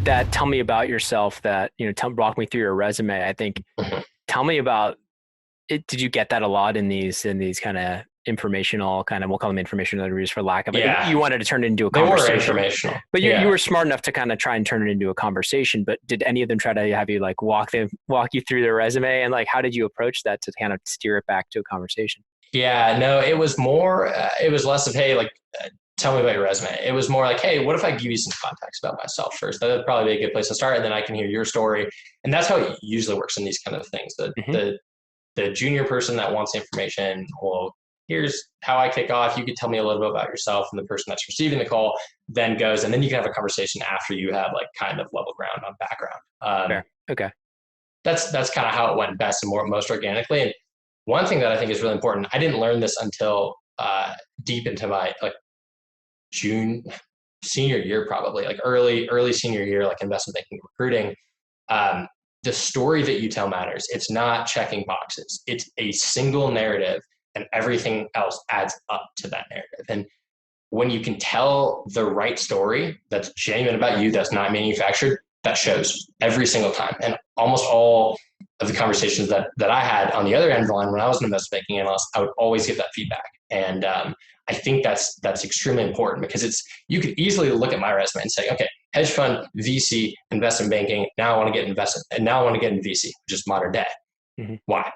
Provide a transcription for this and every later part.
that tell me about yourself that, walk me through your resume. I think, tell me about it. Did you get that a lot in these kind of informational we'll call them informational interviews for lack of it. Yeah. You wanted to turn it into a They were conversation, informational. but you were smart enough to kind of try and turn it into a conversation. But did any of them try to have you like walk you through their resume, and like, how did you approach that to kind of steer it back to a conversation? Yeah, no, it was more, it was less of, hey, like, tell me about your resume. It was more like, hey, what if I give you some context about myself first? That would probably be a good place to start. And then I can hear your story. And that's how it usually works in these kind of things. The junior person that wants information, well, here's how I kick off. You could tell me a little bit about yourself, and the person that's receiving the call then goes, and then you can have a conversation after you have like kind of level ground on background. Fair. Okay. That's kind of how it went best and most organically. And one thing that I think is really important, I didn't learn this until deep into my like senior year, probably like early senior year, like investment banking, recruiting. The story that you tell matters. It's not checking boxes. It's a single narrative, and everything else adds up to that narrative. And when you can tell the right story that's genuine about you, that's not manufactured, that shows every single time. And almost all of the conversations that I had on the other end of the line when I was an investment banking analyst, I would always get that feedback. And I think that's extremely important, because you could easily look at my resume and say, okay, hedge fund, VC, investment banking. Now I want to get investment, and now I want to get in VC, which is modern day. Mm-hmm. Why?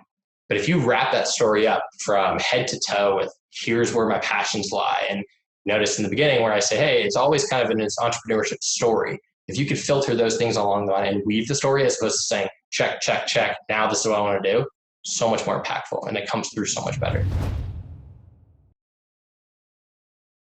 But if you wrap that story up from head to toe with here's where my passions lie, and notice in the beginning where I say, hey, it's always kind of an entrepreneurship story. If you could filter those things along the line and weave the story as opposed to saying, check, check, check, now this is what I want to do, so much more impactful, and it comes through so much better.